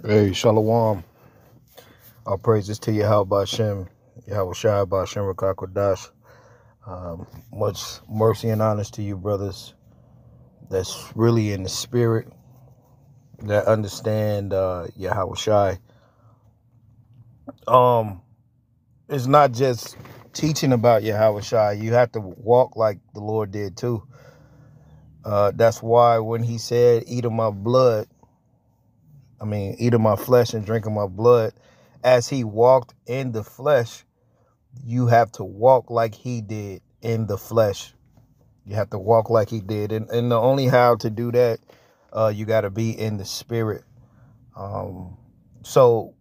Hey, Shalom. All praises to Yahawashi, Yahawashi, Bashem, Rakakwadash. Much mercy and honors to you, brothers, that's really in the spirit, that understand Yahawashi. It's not just teaching about Yahawashi. You have to walk like the Lord did too. That's why when he said, eat of my flesh and drink of my blood, as he walked in the flesh, you have to walk like he did in the flesh. You have to walk like he did. And the only how to do that, you got to be in the spirit. So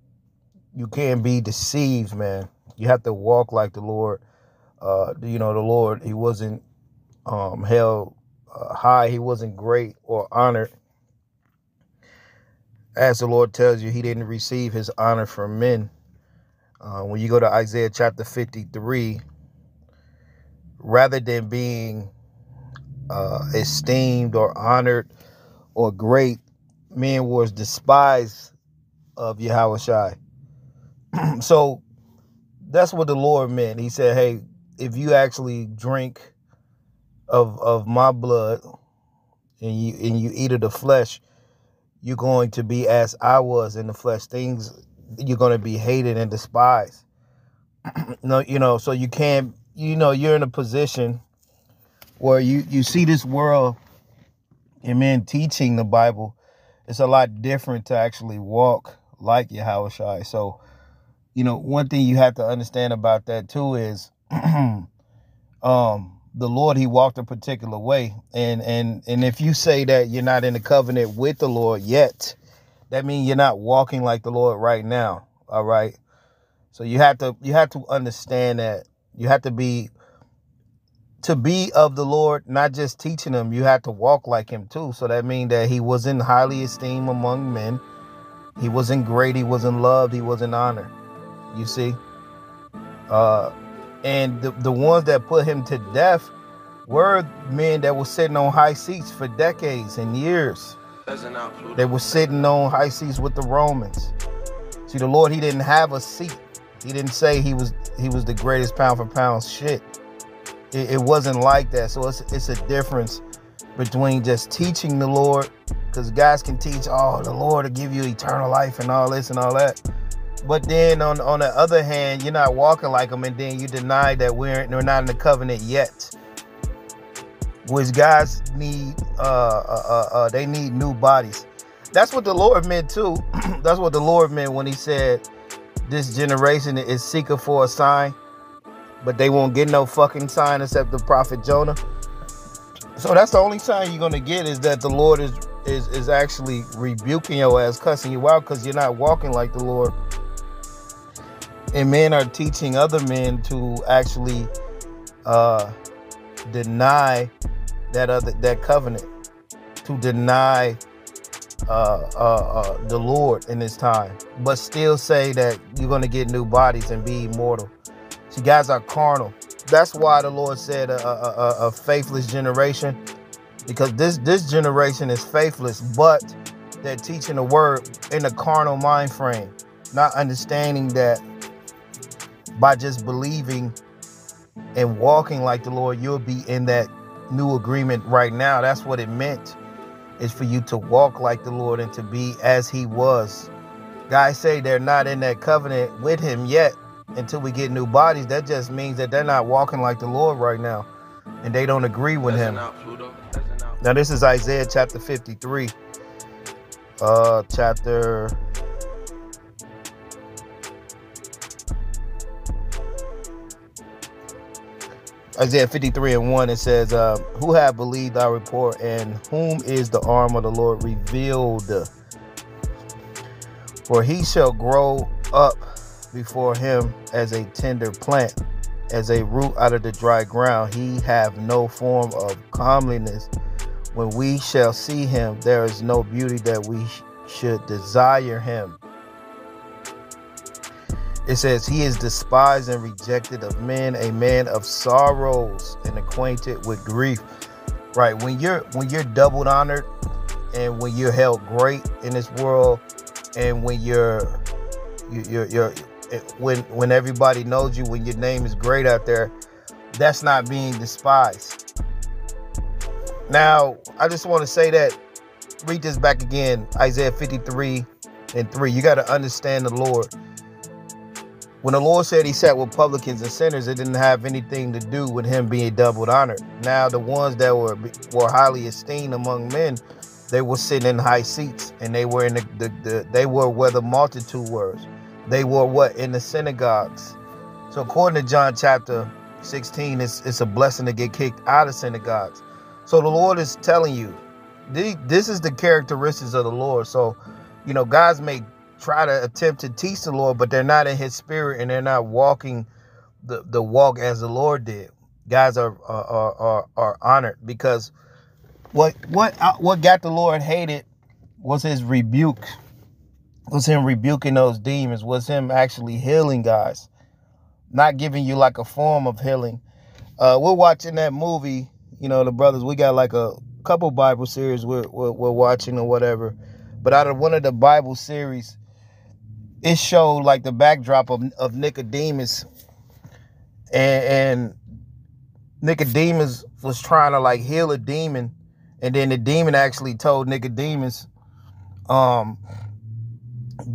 you can't be deceived, man. You have to walk like the Lord. The Lord, he wasn't held high. He wasn't great or honored. As the Lord tells you, he didn't receive his honor from men. When you go to Isaiah chapter 53, rather than being esteemed or honored or great, men was despised of Yahawashi. So that's what the Lord meant. He said, hey, if you actually drink of my blood and you eat of the flesh, you're going to be as I was in the flesh. Things you're going to be hated and despised. So you can't, you're in a position where you see this world and men teaching the Bible. It's a lot different to actually walk like Yahawashi. So, one thing you have to understand about that too is the Lord, he walked a particular way. And if you say that you're not in the covenant with the Lord yet, that means you're not walking like the Lord right now. All right. So you have to understand that you have to be of the Lord, not just teaching him. You have to walk like him too. So that means that he wasn't highly esteemed among men. He wasn't great. He wasn't loved. He wasn't honored. You see? And the ones that put him to death were men that were sitting on high seats for decades and years. They were sitting on high seats with the Romans. See, the Lord, he didn't have a seat. He didn't say he was the greatest pound for pound shit. It wasn't like that. So it's a difference between just teaching the Lord, because guys can teach, the Lord will give you eternal life and all this and all that. But then on the other hand, you're not walking like them, and then you deny that we're not in the covenant yet. Which guys need, they need new bodies. That's what the Lord meant too. That's what the Lord meant when he said, this generation is seeking for a sign, but they won't get no fucking sign except the prophet Jonah. So that's the only sign you're going to get, is that the Lord is actually rebuking your ass, cussing you out, because you're not walking like the Lord. And men are teaching other men to actually deny that covenant, to deny the Lord in this time, but still say that you're going to get new bodies and be immortal. See, guys are carnal. That's why the Lord said a faithless generation, because this generation is faithless, but they're teaching the word in a carnal mind frame, not understanding that by just believing and walking like the Lord, you'll be in that new agreement right now. That's what it meant, is for you to walk like the Lord and to be as he was. Guys say they're not in that covenant with him yet until we get new bodies. That just means that they're not walking like the Lord right now, and they don't agree with him. Now this is Isaiah chapter 53, Isaiah 53:1, it says, who have believed our report, and whom is the arm of the Lord revealed? For he shall grow up before him as a tender plant, as a root out of the dry ground. He have no form of comeliness. When we shall see him, there is no beauty that we should desire him. It says, he is despised and rejected of men, a man of sorrows and acquainted with grief. Right. When you're double honored, and when you're held great in this world, And when when everybody knows you, when your name is great out there, that's not being despised. Now, I just want to say that, read this back again, Isaiah 53:3. You got to understand the Lord. When the Lord said he sat with publicans and sinners, it didn't have anything to do with him being double honored. Now, the ones that were highly esteemed among men, they were sitting in high seats, and they were in they were where the multitude was. They were what? In the synagogues. So according to John chapter 16, it's a blessing to get kicked out of synagogues. So the Lord is telling you, this is the characteristics of the Lord. So, guys may try to attempt to teach the Lord, but they're not in his spirit, and they're not walking the walk as the Lord did. Guys are honored, because what got the Lord hated was his rebuke, was him rebuking those demons, was him actually healing guys, not giving you like a form of healing. We're watching that movie, the brothers, we got like a couple Bible series we're watching or whatever, but out of one of the Bible series, it showed like the backdrop of Nicodemus, and Nicodemus was trying to like heal a demon, and then the demon actually told Nicodemus,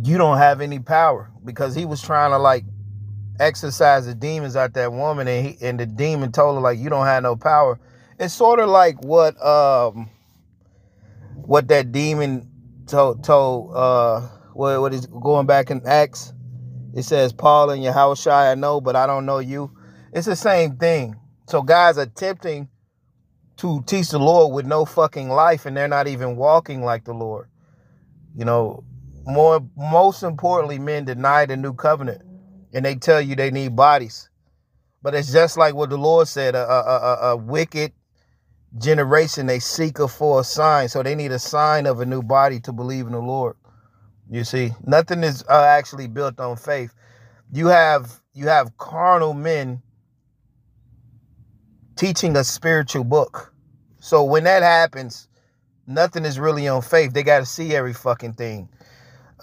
you don't have any power, because he was trying to like exorcise the demons out that woman, and the demon told her like, you don't have no power. It's sort of like what that demon told what is going back in Acts. It says, Paul and Yahawashi I know, but I don't know you. It's the same thing. So guys are attempting to teach the Lord with no fucking life, and they're not even walking like the Lord. Most importantly, men deny the new covenant, and they tell you they need bodies. But it's just like what the Lord said, a wicked generation, they seek for a sign. So they need a sign of a new body to believe in the Lord. You see, nothing is actually built on faith. You have carnal men teaching a spiritual book. So when that happens, nothing is really on faith. They got to see every fucking thing.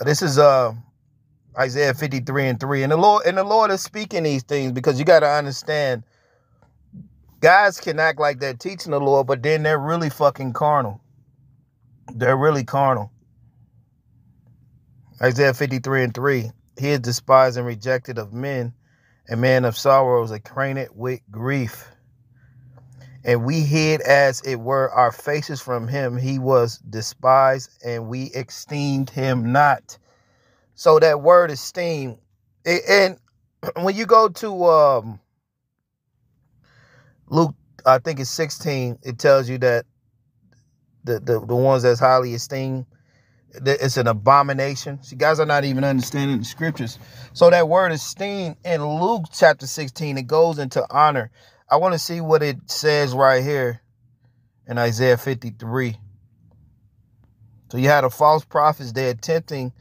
This is Isaiah 53:3, and the Lord is speaking these things, because you got to understand, guys can act like they're teaching the Lord, but then they're really fucking carnal. They're really carnal. Isaiah 53:3. He is despised and rejected of men, a man of sorrows, acquainted with grief. And we hid, as it were, our faces from him. He was despised, and we esteemed him not. So that word esteem, and when you go to Luke, I think it's 16, it tells you that the ones that's highly esteemed, it's an abomination. See, guys are not even understanding the scriptures. So that word esteem in Luke chapter 16, it goes into honor. I want to see what it says right here in Isaiah 53. So you had the false prophets, they're attempting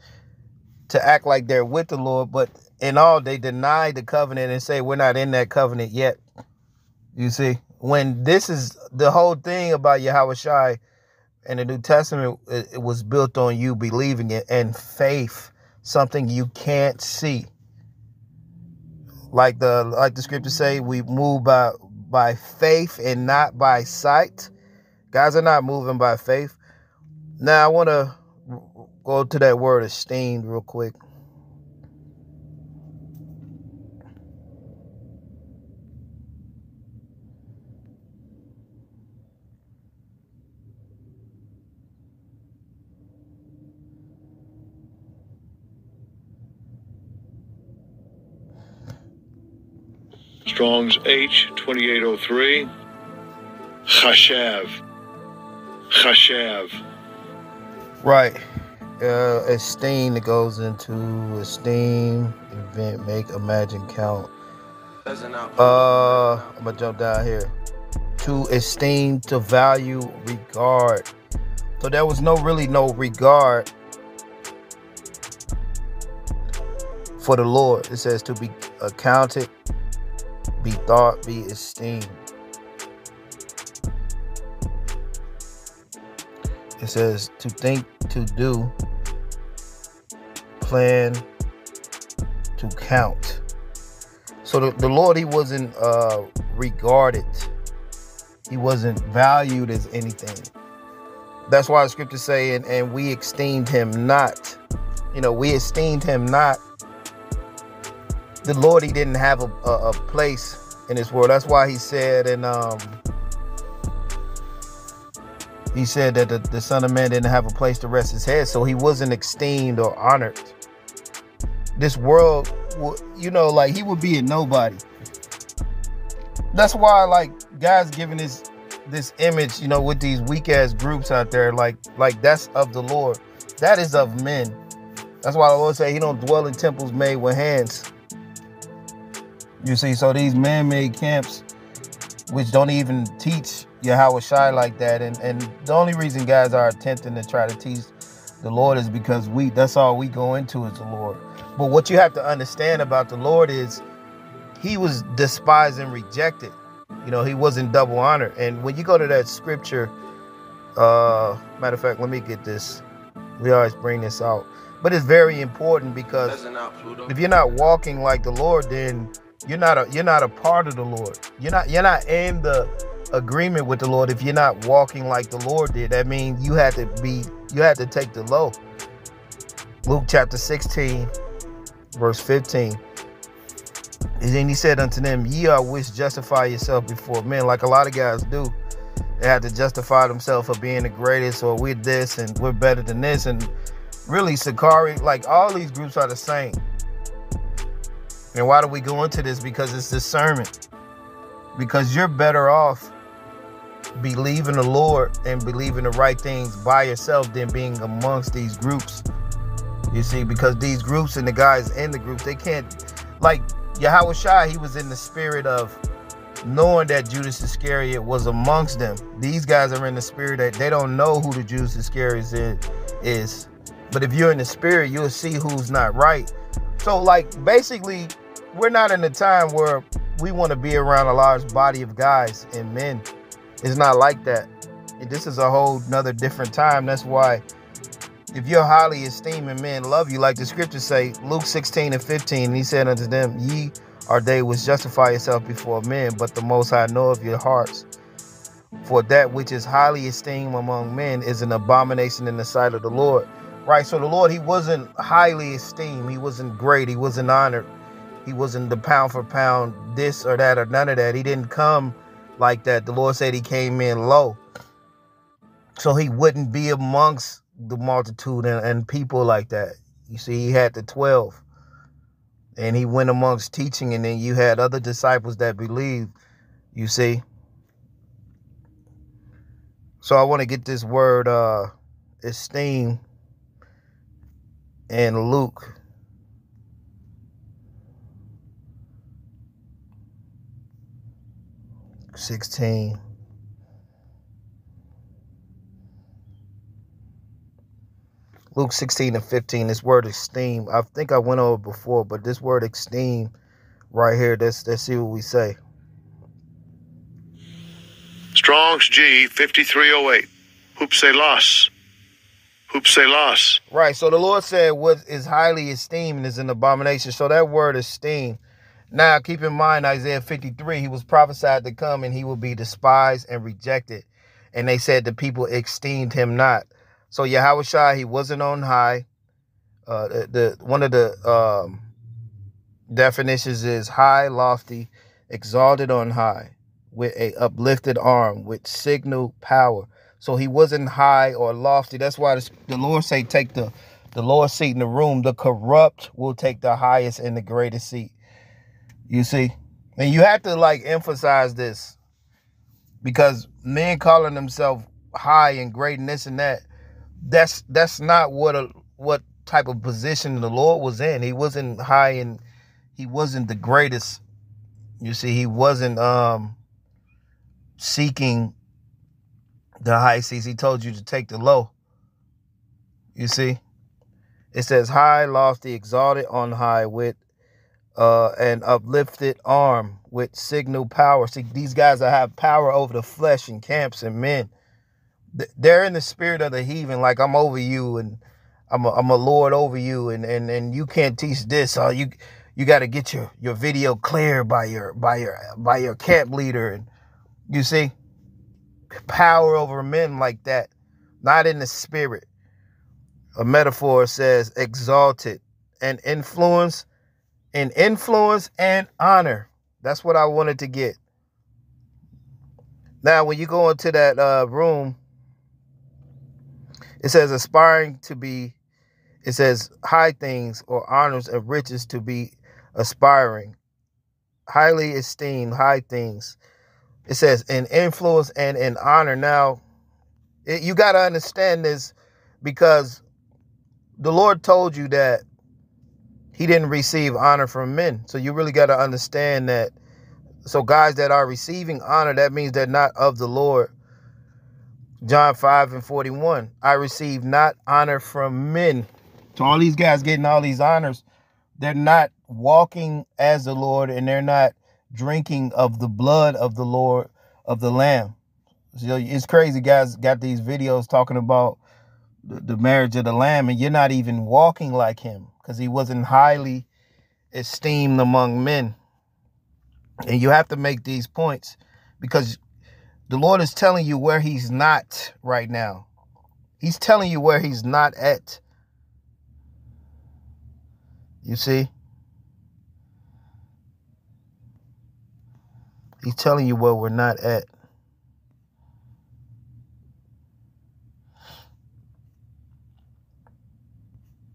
to act like they're with the Lord, but in all, they deny the covenant and say, we're not in that covenant yet. You see, when this is the whole thing about Yahawashi and the New Testament, it was built on you believing it, and faith, something you can't see. Like the scriptures say, we move by faith and not by sight. Guys are not moving by faith. Now I want to go to that word esteemed real quick. Strong's H 2803. Chashav. Right. Esteem, it goes into esteem, event, make, imagine, count. I'm gonna jump down here. To esteem, to value, regard. So there was no regard for the Lord. It says to be accounted, be thought, be esteemed. It says to think, to do, plan to count. So the Lord, he wasn't regarded. He wasn't valued as anything. That's why the scriptures say, and we esteemed him not. We esteemed him not. The Lord, he didn't have a place in this world. That's why he said, he said that the Son of Man didn't have a place to rest his head. So he wasn't esteemed or honored. This world, like he would be a nobody. That's why, like, God's giving this image, with these weak ass groups out there, like that's of the Lord. That is of men. That's why the Lord say he don't dwell in temples made with hands. You see, so these man-made camps, which don't even teach Yahawashi like that, and the only reason guys are attempting to try to teach the Lord is because that's all we go into is the Lord. But what you have to understand about the Lord is he was despised and rejected. He wasn't double honored. And when you go to that scripture, matter of fact, let me get this. We always bring this out. But it's very important because if you're not walking like the Lord, then you're not a part of the Lord. You're not in the agreement with the Lord if you're not walking like the Lord did. That means you had to take the low. Luke chapter 16, verse 15. And then he said unto them, ye are which justify yourself before men, like a lot of guys do. They have to justify themselves for being the greatest, or we're this and we're better than this. And really, Sakari, like all these groups are the same. And why do we go into this? Because it's discernment. Because you're better off believing the Lord and believing the right things by yourself than being amongst these groups. You see, because these groups and the guys in the group, they can't, like Yahawashi, he was in the spirit of knowing that Judas Iscariot was amongst them. These guys are in the spirit that they don't know who the Judas Iscariot is. But if you're in the spirit, you'll see who's not right. So, like, basically, we're not in a time where we want to be around a large body of guys and men. It's not like that. This is a whole nother different time. That's why if you're highly esteemed and men love you, like the scriptures say, Luke 16 and 15, he said unto them, ye are they which justify yourself before men, but the Most High knoweth your hearts. For that which is highly esteemed among men is an abomination in the sight of the Lord. Right, so the Lord, he wasn't highly esteemed. He wasn't great. He wasn't honored. He wasn't the pound for pound this or that or none of that. He didn't come like that. The Lord said he came in low. So he wouldn't be amongst the multitude and people like that. You see, he had the 12. And he went amongst teaching, and then you had other disciples that believed, you see. So I want to get this word esteem in Luke. Luke 16 and 15, this word esteem. I think I went over before, but this word esteem right here, let's see what we say. Strong's G 5308. Hoopselas. Hoopselas. Right, so the Lord said what is highly esteemed is an abomination. So that word esteem. Now, keep in mind, Isaiah 53, he was prophesied to come and he will be despised and rejected. And they said the people esteemed him not. So Yahawashi, he wasn't on high. One of the definitions is high, lofty, exalted on high, with a uplifted arm, with signal power. So he wasn't high or lofty. That's why the Lord say take the Lord's seat in the room. The corrupt will take the highest and the greatest seat. You see? And you have to like emphasize this, because men calling themselves high and great and this and that, that's not what type of position the Lord was in. He wasn't high and he wasn't the greatest. You see, he wasn't seeking the high seats. He told you to take the low. You see? It says high, lofty, exalted on high, with an uplifted arm, with signal power. See, these guys that have power over the flesh and camps and men, they're in the spirit of the heathen. Like, I'm over you and I'm a lord over you, and you can't teach this. You got to get your video cleared by your camp leader. And you see, power over men like that, not in the spirit. A metaphor says exalted and influence and honor. That's what I wanted to get. Now, when you go into that room, it says aspiring to be, it says high things or honors and riches to be aspiring, highly esteemed, high things. It says in influence and in honor. Now, you got to understand this, because the Lord told you that he didn't receive honor from men. So you really got to understand that. So guys that are receiving honor, that means they're not of the Lord. John 5:41, I receive not honor from men. So all these guys getting all these honors, they're not walking as the Lord, and they're not drinking of the blood of the Lord, of the Lamb. So it's crazy, guys got these videos talking about the marriage of the Lamb, and you're not even walking like him, because he wasn't highly esteemed among men. And you have to make these points, because the Lord is telling you where he's not right now. He's telling you where he's not at. You see? He's telling you where we're not at.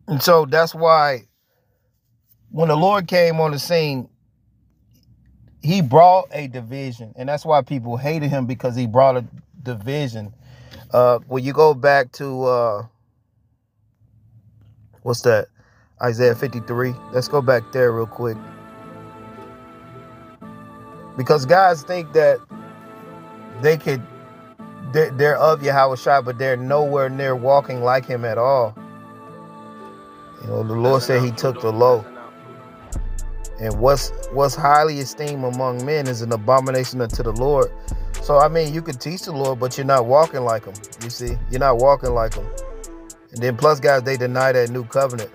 And so that's why when the Lord came on the scene, he brought a division. And that's why people hated him, because he brought a division. When you go back to, what's that? Isaiah 53. Let's go back there real quick. Because guys think that they're of Yahawashi, but they're nowhere near walking like him at all. You know, the Lord said he took the low. And what's highly esteemed among men is an abomination unto the Lord. So, I mean, you could teach the Lord, but you're not walking like him. You see, you're not walking like him. And then plus, guys, they deny that new covenant.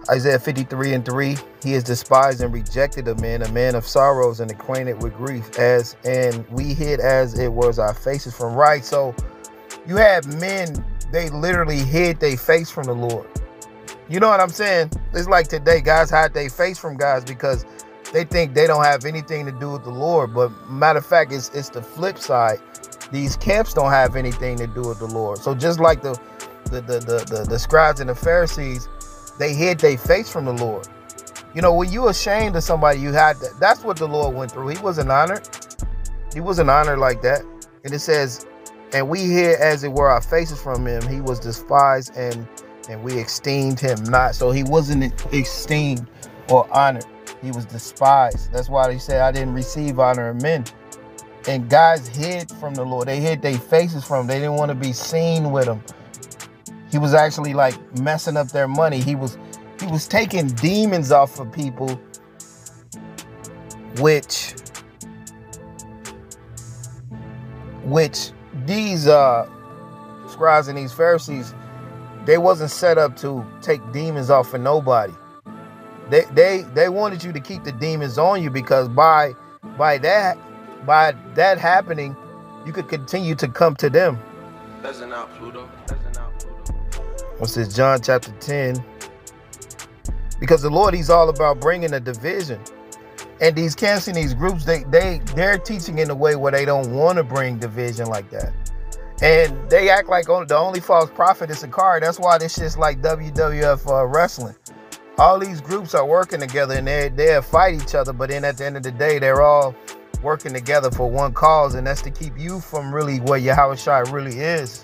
Isaiah 53:3, he is despised and rejected of men, a man of sorrows and acquainted with grief, and we hid as it was our faces from right. So you have men, they literally hid their face from the Lord. You know what I'm saying? It's like today, guys hide their face from guys because they think they don't have anything to do with the Lord. But matter of fact, it's the flip side. These camps don't have anything to do with the Lord. So just like the scribes and the Pharisees, they hid their face from the Lord. You know, when you ashamed of somebody, you had that. That's what the Lord went through. He wasn't honored. He wasn't honored like that. And it says, and we hid as it were our faces from him. He was despised and we esteemed him not. So he wasn't esteemed or honored. He was despised. That's why he said, I didn't receive honor of men. And guys hid from the Lord. They hid their faces from him. They didn't want to be seen with him. He was actually like messing up their money. He was taking demons off of people, which these scribes and these Pharisees, they wasn't set up to take demons off of nobody. They wanted you to keep the demons on you, because by that happening, you could continue to come to them. What's this? John chapter 10. Because the Lord, he's all about bringing a division. And these camps and these groups, they're teaching in a way where they don't want to bring division like that. And they act like the only false prophet is Sakari. That's why this shit's like WWF wrestling. All these groups are working together, and they fight each other. But then at the end of the day, they're all working together for one cause, and that's to keep you from really where Yahawashi really is.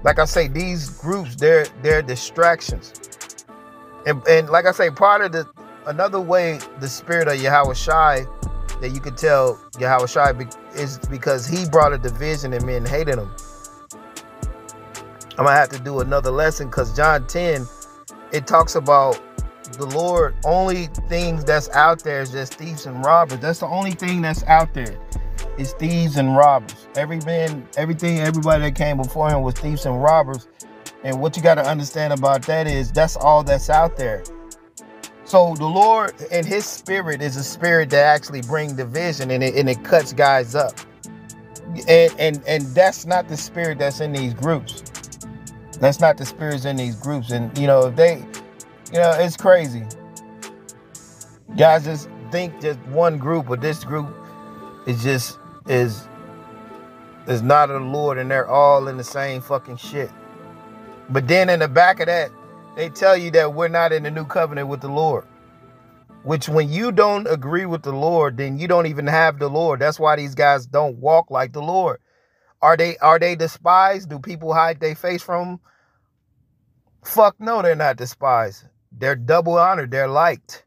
Like I say, these groups, they're distractions. And like I say, another way the spirit of Yahawashi that you could tell Yahawashi is because he brought a division and men hated him. I'm going to have to do another lesson, because John 10, it talks about the Lord, only things that's out there is just thieves and robbers. That's the only thing that's out there is thieves and robbers. Everybody that came before him was thieves and robbers. And what you got to understand about that is that's all that's out there. So the Lord and his spirit is a spirit that actually brings division, and it cuts guys up. And that's not the spirit that's in these groups. That's not the spirits in these groups. And if they, it's crazy. Guys just think just one group or this group is just is not of the Lord, and they're all in the same fucking shit. But then in the back of that, they tell you that we're not in the new covenant with the Lord. Which, when you don't agree with the Lord, then you don't even have the Lord. That's why these guys don't walk like the Lord. Are they despised? Do people hide their face from them? Fuck no, they're not despised. They're double honored. They're liked.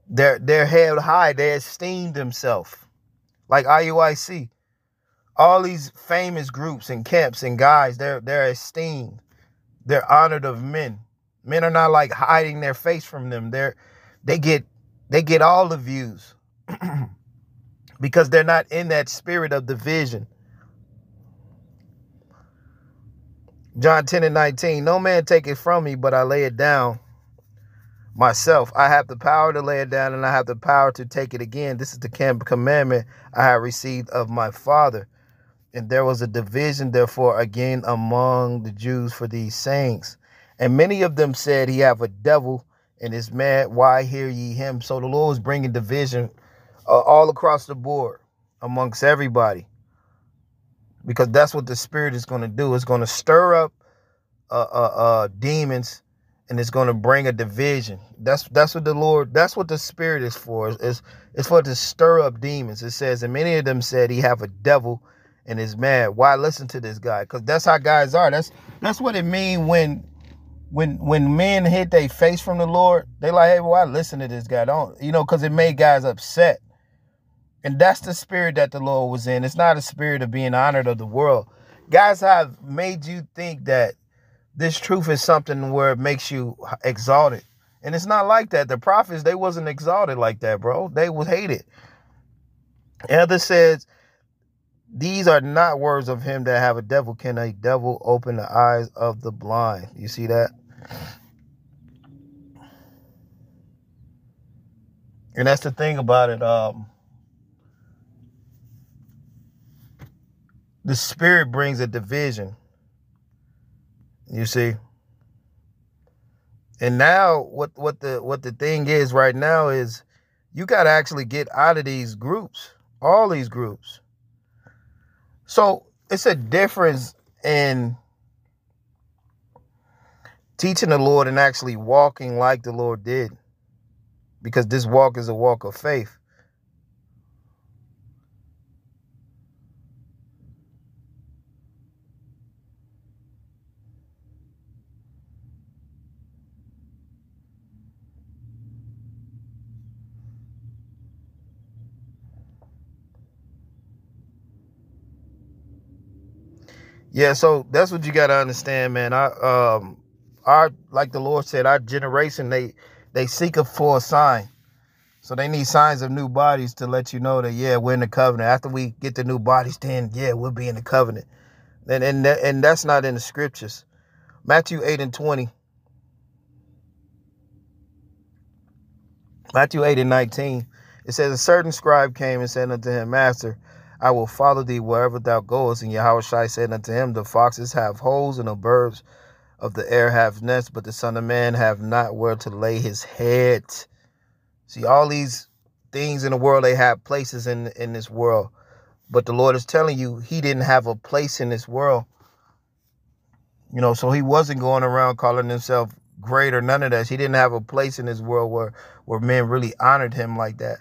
They're held high. They esteem themselves. Like IUIC. All these famous groups and camps and guys, they're esteemed. They're honored of men. Men are not like hiding their face from them. They get all the views because they're not in that spirit of division. John 10:19, no man take it from me, but I lay it down myself. I have the power to lay it down, and I have the power to take it again. This is the commandment I have received of my Father. And there was a division, therefore, again among the Jews for these sayings. And many of them said, he have a devil and is mad. Why hear ye him? So the Lord was bringing division all across the board amongst everybody. Because that's what the Spirit is going to do. It's going to stir up demons, and it's going to bring a division. That's what the Spirit is for. It's for to stir up demons. It says, and many of them said, he have a devil and is mad. Why listen to this guy? Because that's how guys are. That's what it means when men hit their face from the Lord. They like, hey, why listen to this guy? Don't, because it made guys upset. And that's the spirit that the Lord was in. It's not a spirit of being honored of the world. Guys have made you think that this truth is something where it makes you exalted. And it's not like that. The prophets, they wasn't exalted like that, bro. They was hated. Others says, these are not words of him that have a devil. Can a devil open the eyes of the blind? You see that? And that's the thing about it. The Spirit brings a division. You see? And now what the thing is right now is you got to actually get out of these groups, all these groups. So it's a difference in teaching the Lord and actually walking like the Lord did, because this walk is a walk of faith. Yeah, so that's what you got to understand, man. Our like the Lord said, our generation, they seek for a sign. So they need signs of new bodies to let you know that, yeah, we're in the covenant. After we get the new bodies, then, yeah, we'll be in the covenant. And that's not in the scriptures. Matthew 8:20. Matthew 8:19. It says, a certain scribe came and said unto him, Master, I will follow thee wherever thou goest. And Yahawashi said unto him, the foxes have holes, and the birds of the air have nests, but the Son of Man have not where to lay his head. See, all these things in the world, they have places in this world. But the Lord is telling you, he didn't have a place in this world. So he wasn't going around calling himself great or none of that. He didn't have a place in this world where men really honored him like that.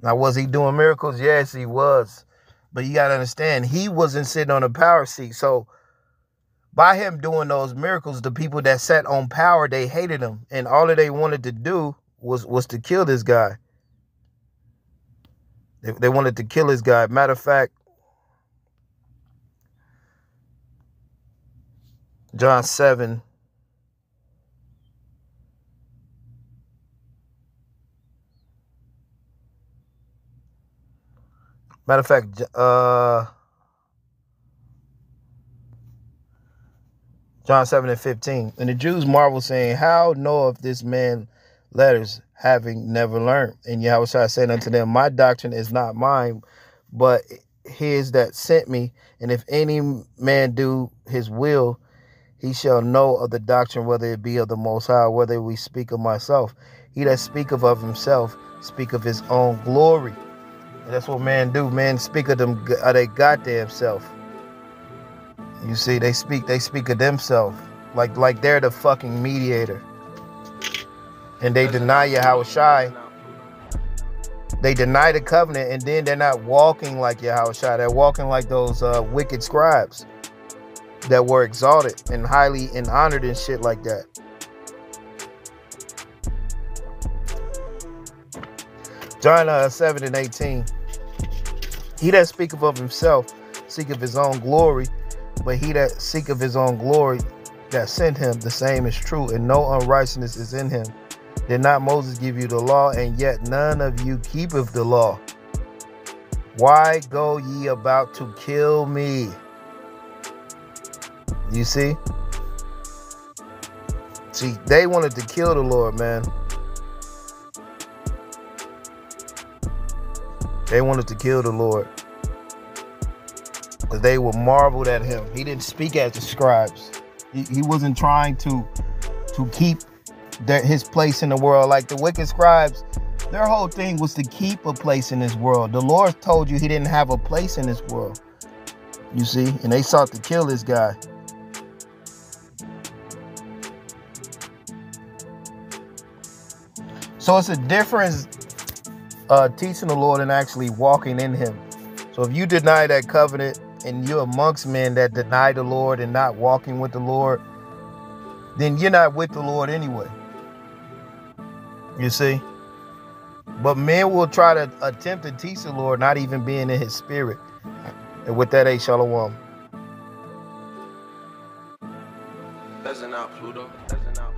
Now, was he doing miracles? Yes, he was. But you got to understand, he wasn't sitting on a power seat. So by him doing those miracles, the people that sat on power, they hated him. And all that they wanted to do was to kill this guy. They wanted to kill this guy. Matter of fact, John 7. Matter of fact, John 7:15. And the Jews marveled, saying, how knoweth this man letters, having never learned? And Yahawashi said unto them, my doctrine is not mine, but his that sent me. And if any man do his will, he shall know of the doctrine, whether it be of the Most High, whether we speak of myself. He that speaketh of himself, speak of his own glory. And that's what men do. Men speak of them, they goddamn self. You see, they speak of themselves, like they're the fucking mediator. And they deny Yahawashi. They deny the covenant, and then they're not walking like Yahawashi. They're walking like those wicked scribes that were exalted and highly and honored and shit like that. John 7:18. He that speaketh of himself seeketh his own glory, but he that seeketh his own glory that sent him, the same is true, and no unrighteousness is in him. Did not Moses give you the law, and yet none of you keepeth the law? Why go ye about to kill me? You see? See, they wanted to kill the Lord, man. They wanted to kill the Lord, because they were marveled at him. He didn't speak as the scribes. He wasn't trying to keep his place in the world. Like the wicked scribes, their whole thing was to keep a place in this world. The Lord told you he didn't have a place in this world. You see? And they sought to kill this guy. So it's a difference teaching the Lord and actually walking in him. So if you deny that covenant and you're amongst men that deny the Lord and not walking with the Lord, then you're not with the Lord anyway. You see? But men will try to attempt to teach the Lord, not even being in his spirit. And with that, shalom. That's enough, Pluto. That's enough.